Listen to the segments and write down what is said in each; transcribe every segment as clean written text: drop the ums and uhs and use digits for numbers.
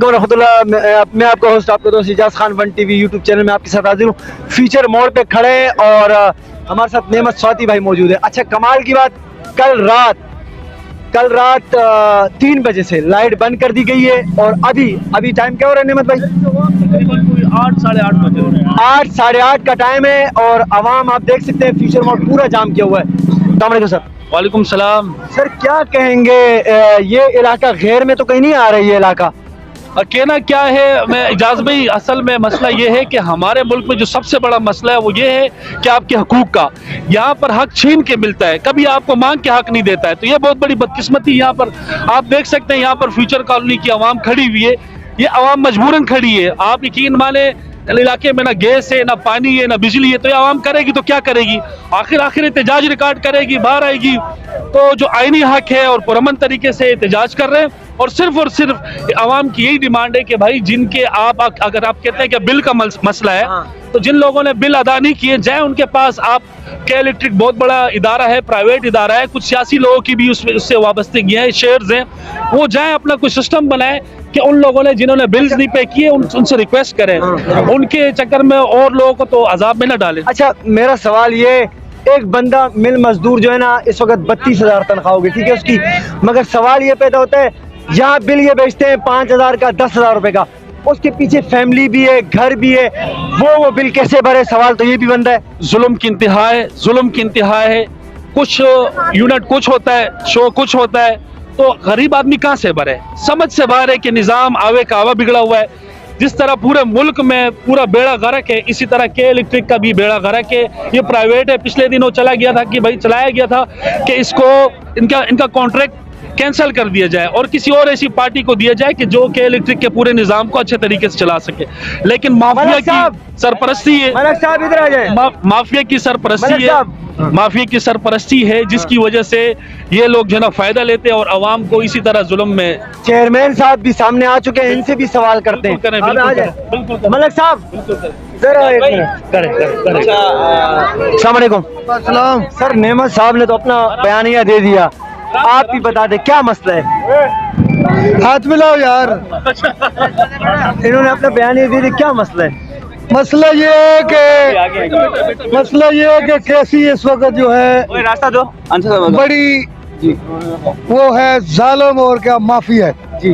मैं आपका होस्ट आपका दोस्त Ijaz Khan 1 TV YouTube channel में आपके साथ हाजिर हूँ। फीचर मोड़ पे खड़े हैं और हमारे साथ नेमत स्वाति भाई मौजूद है। अच्छा, कमाल की बात, कल रात 3 बजे से लाइट बंद कर दी गई है और अभी टाइम क्या हो रहा है नेमत भाई? तकरीबन कोई 8 साढ़े 8 बजे। 8 साढ़े 8 का टाइम है और आवाम आप देख सकते हैं फीचर मोड़ पूरा जाम किया हुआ है। अस्सलाम वालेकुम सर। वालेकुम सलाम। सर क्या कहेंगे, ये इलाका गैर में तो कहीं नहीं आ रहा है ये इलाका? कहना क्या है, मैं इजाज़ भाई, असल में मसला ये है कि हमारे मुल्क में जो सबसे बड़ा मसला है वो ये है कि आपके हकूक़ का यहाँ पर हक छीन के मिलता है, कभी आपको मांग के हक नहीं देता है। तो ये बहुत बड़ी बदकिस्मती यहाँ पर आप देख सकते हैं। यहाँ पर फ्यूचर कॉलोनी की आवाम खड़ी हुई है, ये आवाम मजबूरन खड़ी है। आप यकीन माने इलाके में ना गैस है, ना पानी है, ना बिजली है, तो ये आवाम करेगी तो क्या करेगी? आखिर एहतजाज रिकॉर्ड करेगी, बाहर आएगी। तो जो आईनी हक है और पुरअमन तरीके से एहतजाज कर रहे हैं और सिर्फ आवाम की यही डिमांड है कि भाई जिनके अगर आप कहते हैं कि बिल का मसला है, तो जिन लोगों ने बिल अदा नहीं किए जाए उनके पास आप के इलेक्ट्रिक बहुत बड़ा इदारा है, प्राइवेट इदारा है, कुछ सियासी लोगों की भी उससे वाबस्तगी है, शेयर्स हैं, वो जाएं अपना कुछ सिस्टम बनाए कि उन लोगों ने जिन्होंने बिल्स नहीं पे किए उनसे रिक्वेस्ट करें, उनके चक्कर में और लोगों को तो अजाब में ना डालें। अच्छा, मेरा सवाल ये, एक बंदा मिल मजदूर जो है ना इस वक्त 32,000 तनख्वाह होगी, ठीक है उसकी, मगर सवाल ये पैदा होता है यहाँ बिल ये बेचते हैं 5,000 का, 10,000 रुपए का, उसके पीछे फैमिली भी है, घर भी है, वो बिल कैसे भरे? सवाल तो ये भी बनता है। जुल्म की इंतहा है। कुछ यूनिट कुछ होता है, शो कुछ होता है, तो गरीब आदमी कहाँ से भरे? समझ से बाहर है कि निज़ाम आवे का आवा बिगड़ा हुआ है। जिस तरह पूरे मुल्क में पूरा बेड़ा गर्क है, इसी तरह के इलेक्ट्रिक का भी बेड़ा गर्क है। ये प्राइवेट है, पिछले दिनों चलाया गया था कि इसको इनका कॉन्ट्रैक्ट कैंसिल कर दिया जाए और किसी और ऐसी पार्टी को दिया जाए कि जो के इलेक्ट्रिक के पूरे निजाम को अच्छे तरीके से चला सके। लेकिन माफिया की सरपरस्ती है, मलक साहब इधर आ जाएं। माफिया की सरपरस्ती है जिसकी वजह से ये लोग जो है ना फायदा लेते हैं और आवाम को इसी तरह जुल्म में। चेयरमैन साहब भी सामने आ चुके हैं, इनसे भी सवाल करते हैं। बिल्कुल मलक साहब जरा एक मिनट करें। अस्सलाम वालेकुम सर। नेमत साहब ने तो अपना बयानिया दे दिया, आप भी बता दें क्या मसला है? हाथ मिलाओ यार। इन्होंने अपना बयानिया दे दिया, क्या मसला है? मसला ये है कि कैसी इस वक्त जो है रास्ता दो बड़ी वो है जालिम और क्या माफिया है जी।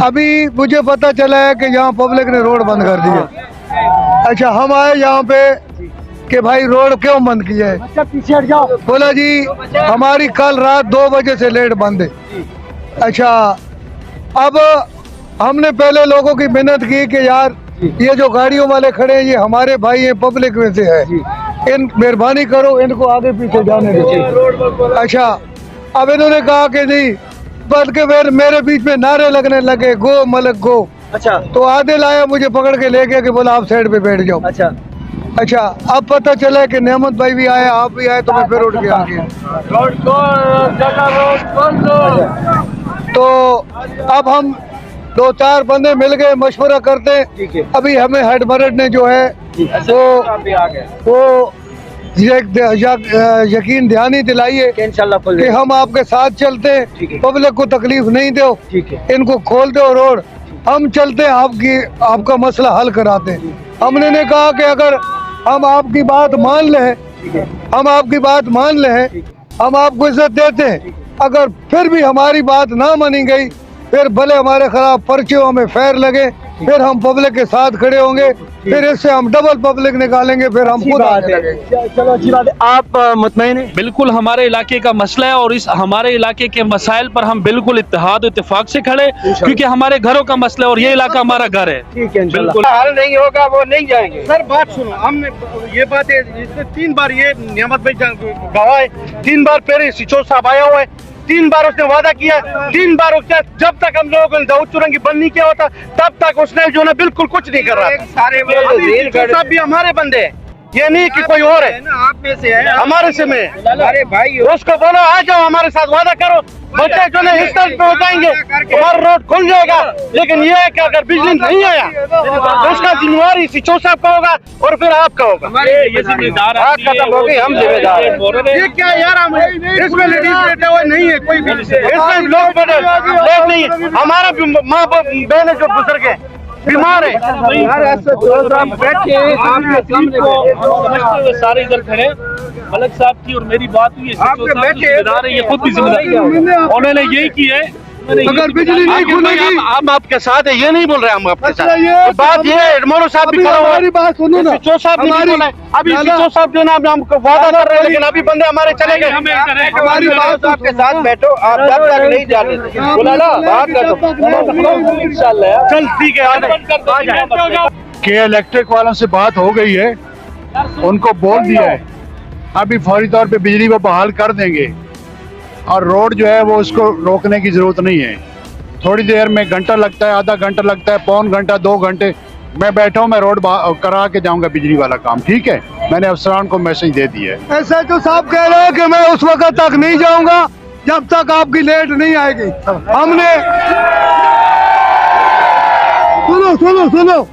अभी मुझे पता चला है कि यहाँ पब्लिक ने रोड बंद कर दिया। अच्छा, हम आए यहाँ पे कि भाई रोड क्यों बंद किया है? अच्छा पीछे हट जाओ। बोला जी हमारी कल रात 2 बजे से लेट बंद है। अच्छा, अब हमने पहले लोगों की मिन्नत की कि यार ये जो गाड़ियों वाले खड़े हैं ये हमारे भाई हैं, पब्लिक में से है, इन मेहरबानी करो इनको आगे पीछे जाने दो। अच्छा, अब इन्होंने कहा कि नहीं, बल्कि फिर मेरे बीच में नारे लगने लगे, गो मलक गो। अच्छा, तो आदिल आया मुझे पकड़ के ले गया कि बोला आप साइड पे बैठ जाओ। अच्छा, अब पता चला कि नेमत भाई भी आए, आप भी आए, तो मैं फिर उठ के आ गया। तो अब हम 2-4 बंदे मिल गए, मशवरा करते। अभी हमें हेड मरड ने जो है वो यकीन दहानी दिलाई है कि हम आपके साथ चलते हैं, पब्लिक को तकलीफ नहीं दो, इनको खोल दो रोड, हम चलते हैं, आपका मसला हल कराते हैं। हमने ने कहा कि अगर हम आपकी बात मान लें, हम आपको इज्जत देते हैं, अगर फिर भी हमारी बात ना मानी गई, फिर भले हमारे खिलाफ पर्चे हमें फैर लगे, फिर हम पब्लिक के साथ खड़े होंगे, फिर इससे हम डबल पब्लिक निकालेंगे, फिर हम खुद आगे लगेंगे। चलो अच्छी बात है, आप मुतमईन हैं? बिल्कुल हमारे इलाके का मसला है और इस हमारे इलाके के मसाइल पर हम बिल्कुल इत्तेहाद इत्तेफाक से खड़े, क्योंकि हमारे घरों का मसला है और ये इलाका हमारा घर है। ठीक है, बिल्कुल हल नहीं होगा, वो नहीं जाएंगे। सर बात सुनो, हमने ये बात है, इसने 3 बार ये नियामत भाई गवाह है, 3 बार पहले सिचो साहब आया हुआ है, 3 बार उसने वादा किया, 3 बार उसने, जब तक हम लोगों ने दाऊद चुरंगी बंद नहीं किया होता तब तक उसने जो ना बिल्कुल कुछ नहीं कर रहा। सारे भी हमारे बंदे हैं, ये नहीं कि कोई और है, आप में से है, हमारे से में। अरे भाई उसको बोलो आ जाओ हमारे साथ, वादा करो, बच्चे जो है इस तरफ पे हो जाएंगे, हमारा रोड खुल जाएगा। लेकिन ये है कि अगर बिजली नहीं आया तो उसका जिम्मेवारी सीचो साहब का होगा और फिर आपका होगा। ये जिम्मेदार बात खत्म हो गई, हम जिम्मेदार हैं। ये क्या यार, हम इसमें लेडीज बैठे हुए नहीं है कोई भी, इसमें लोग बैठे लोग नहीं है, हमारा भी माँ बहन है जो गुजर गए, बीमार है। सारे इधर खड़े, मलक साहब की और मेरी बात हुई है, जिम्मेदार है, ये खुद भी जिम्मेदार, उन्होंने यही किया है। अगर बिजली नहीं खुलेगी, हम आपके साथ है, ये नहीं बोल रहे हम आपके साथ। ये बात ये है, एडमोरो साहब भी अभी खड़ा हुआ है, हमारी बात सुनो ना, सीचो साहब ने भी हमारी- बोला है। अभी ना, ना। सीचो साहब जो ना हमको वादा कर रहे हैं, लेकिन अभी बंदे हमारे चले गए। हमारी बात आपके साथ बैठो, आप जब तक नहीं जाने बोला ना, बात करो इंशाल्लाह। चल ठीक है, आ जाए। के इलेक्ट्रिक वालों से बात हो गई है, उनको बोल दिया है, अभी फौरी तौर पे बिजली को बहाल कर देंगे और रोड जो है वो उसको रोकने की जरूरत नहीं है। थोड़ी देर में घंटा लगता है, आधा घंटा लगता है, पौन घंटा, 2 घंटे मैं बैठा हूँ, मैं रोड करा के जाऊंगा बिजली वाला काम। ठीक है, मैंने अफसरान को मैसेज दे दिया है। ऐसा तो साहब कह रहे हैं कि मैं उस वक्त तक नहीं जाऊंगा जब तक आपकी लेट नहीं आएगी। हमने सुनो,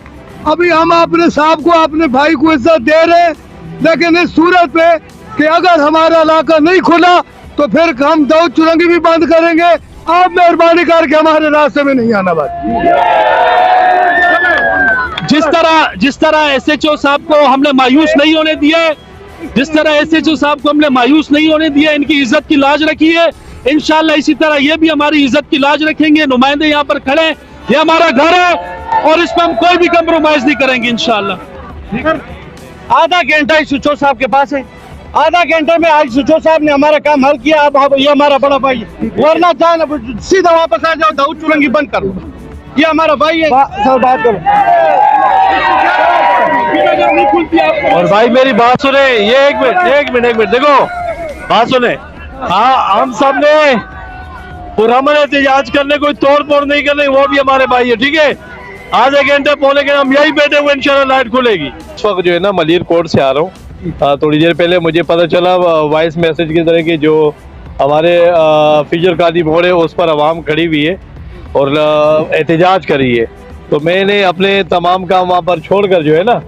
अभी हम अपने साहब को, अपने भाई को इज्जत दे रहे हैं, लेकिन इस सूरत पे कि अगर हमारा इलाका नहीं खुला तो फिर हम दाऊद चुरंगी भी बंद करेंगे। आप मेहरबानी करके हमारे रास्ते में नहीं आना। बात जिस तरह एसएचओ साहब को हमने मायूस नहीं होने दिया है, जिस तरह एसएचओ साहब को हमने मायूस नहीं होने दिया, इनकी इज्जत की लाज रखी है, इंशाल्लाह इसी तरह ये भी हमारी इज्जत की लाज रखेंगे। नुमाइंदे यहाँ पर खड़े हैं, ये हमारा घर है और इस पर हम कोई भी कम्प्रोमाइज नहीं करेंगे इंशाल्लाह। आधा घंटा ही सुचो साहब के पास है, आधा घंटे में आज सुचो साहब ने हमारा काम हल किया। अब ये हमारा बड़ा भाई है, वरना जान सीधा वापस आ जाओ, दाऊद चुरंगी बंद करो, ये हमारा भाई है। सर बात करो। और भाई मेरी बात सुने, ये एक मिनट देखो, बात सुने। हाँ, हम सब ने पुरअमन एहतजाज करने, कोई तोड़ फोड़ नहीं करने, वो भी हमारे भाई है। ठीक है, आधे घंटे पौने घंटे हम यही बैठे हुए, इंशाल्लाह लाइट खुलेगी। इस वक्त जो है ना मलिर कोर्ट से आ रहा हूँ। थोड़ी देर पहले मुझे पता चला वॉइस मैसेज की तरह की जो हमारे फिजर कादी मोड़ है उस पर आवाम खड़ी हुई है और एहतजाज कर रही है। तो मैंने अपने तमाम काम वहाँ पर छोड़कर जो है ना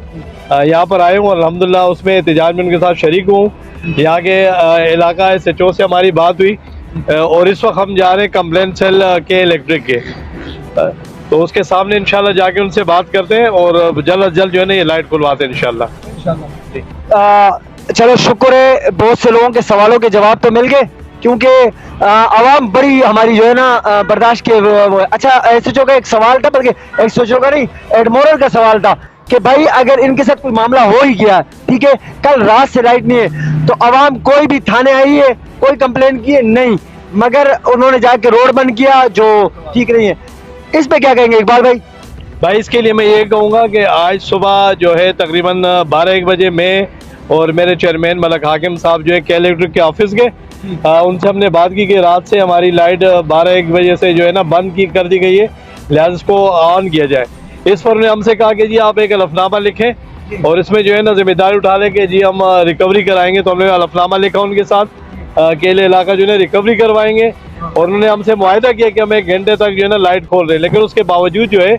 यहाँ पर आए हूँ और अल्हम्दुलिल्लाह उसमें एहतजाज में उनके साथ शरीक हूँ। यहाँ के इलाका SHO से हमारी बात हुई और इस वक्त हम जा रहे हैं कंप्लेंट सेल के इलेक्ट्रिक के, तो उसके सामने इंशाल्लाह जाके उनसे बात करते हैं और जल्द अज जल्द जो है ना ये लाइट खुलवाते हैं इंशाल्लाह। चलो शुक्र है, बहुत से लोगों के सवालों के जवाब तो मिल गए, क्योंकि आवाम बड़ी हमारी जो है ना बर्दाश्त के वो है। अच्छा, SHO का एक सवाल था, बल्कि SHO का नहीं, एडमोरल का सवाल था कि भाई अगर इनके साथ कोई मामला हो ही गया, ठीक है, कल रात से लाइट नहीं है, तो आवाम कोई भी थाने आई है, कोई कंप्लेन की है नहीं, मगर उन्होंने जाके रोड बंद किया जो ठीक नहीं है, इस पे क्या कहेंगे इकबाल भाई? भाई इसके लिए मैं ये कहूँगा कि आज सुबह जो है तकरीबन 12-1 बजे मैं और मेरे चेयरमैन मलक हाकिम साहब जो है के इलेक्ट्रिक के ऑफिस गए, उनसे हमने बात की कि रात से हमारी लाइट 12-1 बजे से जो है ना बंद कर दी गई है, लिहाजा इसको ऑन किया जाए। इस पर उन्होंने हमसे कहा कि जी आप एक हलफनामा लिखें और इसमें जो है ना जिम्मेदारी उठा लें कि जी हम रिकवरी कराएंगे। तो हमने हलफनामा लिखा उनके साथ, केले इलाका जो है रिकवरी करवाएंगे और उन्होंने हमसे मुआहदा किया कि हम 1 घंटे तक जो है ना लाइट खोल रहे हैं। लेकिन उसके बावजूद जो है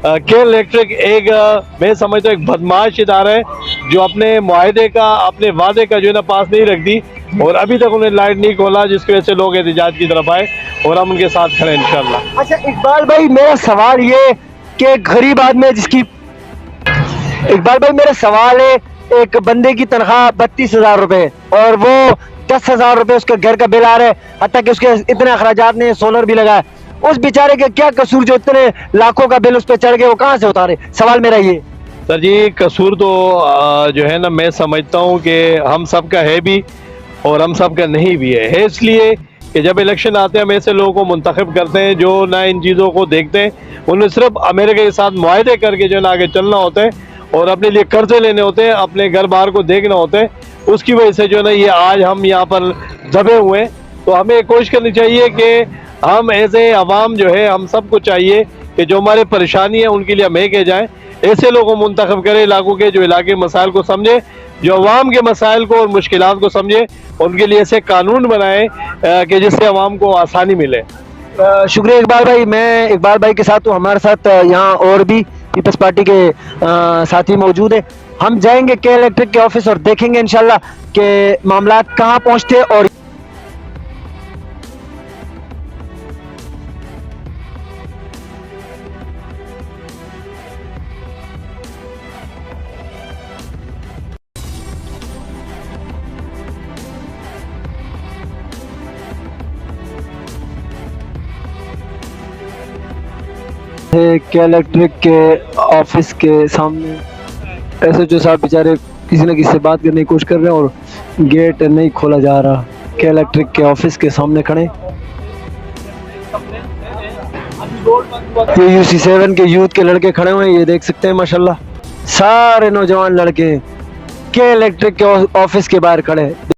के इलेक्ट्रिक एक मैं समझता हूँ एक बदमाश इदारा है जो अपने मुआहदे का, अपने वादे का जो है ना पास नहीं रखती और अभी तक उन्हें लाइट नहीं खोला, जिसकी वजह से लोग एहतजाज की तरफ आए और हम उनके साथ खड़े इंशाल्लाह। अच्छा इकबाल भाई, मेरा सवाल ये कि गरीब आदमी है जिसकी, इकबाल भाई मेरा सवाल है, एक बंदे की तनख्वाह 32,000 रुपए और वो 10,000 रुपए उसके घर का बिल आ रहा है, हत्ता कि उसके इतने अखराजात नहीं, सोलर भी लगा है, उस बेचारे के क्या कसूर जो इतने लाखों का बिल उस पर चढ़ गए, वो कहाँ से उतारे? सवाल मेरा ये। सर जी, कसूर तो जो है ना मैं समझता हूँ कि हम सब का है भी और हम सब का नहीं भी है इसलिए कि जब इलेक्शन आते हैं हम ऐसे लोगों को मुंतखब करते हैं जो ना इन चीज़ों को देखते हैं, उन्हें सिर्फ अमेरिका के साथ मुआहदे करके जो है ना आगे चलना होता है और अपने लिए कर्जे लेने होते हैं, अपने घर बार को देखना होता है। उसकी वजह से जो है ना ये आज हम यहाँ पर दबे हुए हैं। तो हमें कोशिश करनी चाहिए कि हम ऐसे अवाम जो है हम सबको चाहिए कि जो हमारे परेशानी है उनके लिए हम एक जाएँ। ऐसे लोगों को मुंतखब करे इलाकों के, जो इलाके मसाइल को समझे, जो अवाम के मसाइल को और मुश्किलात को समझे, उनके लिए ऐसे कानून बनाए कि जिससे अवाम को आसानी मिले। शुक्रिया इकबाल भाई। मैं इकबाल भाई के साथ हूँ, हमारे साथ यहाँ और भी पीपल्स पार्टी के साथी मौजूद है। हम जाएंगे के इलेक्ट्रिक के ऑफिस और देखेंगे इंशाल्लाह कि मामला कहाँ पहुँचते और के इलेक्ट्रिक के ऑफिस के सामने एसएचओ साहब बेचारे किसी न किसी से बात करने की कोशिश कर रहे हैं और गेट नहीं खोला जा रहा। के इलेक्ट्रिक के ऑफिस के सामने खड़े ये UC7 के यूथ के लड़के खड़े हुए हैं, ये देख सकते हैं माशाल्लाह सारे नौजवान लड़के के इलेक्ट्रिक के ऑफिस के बाहर खड़े हैं।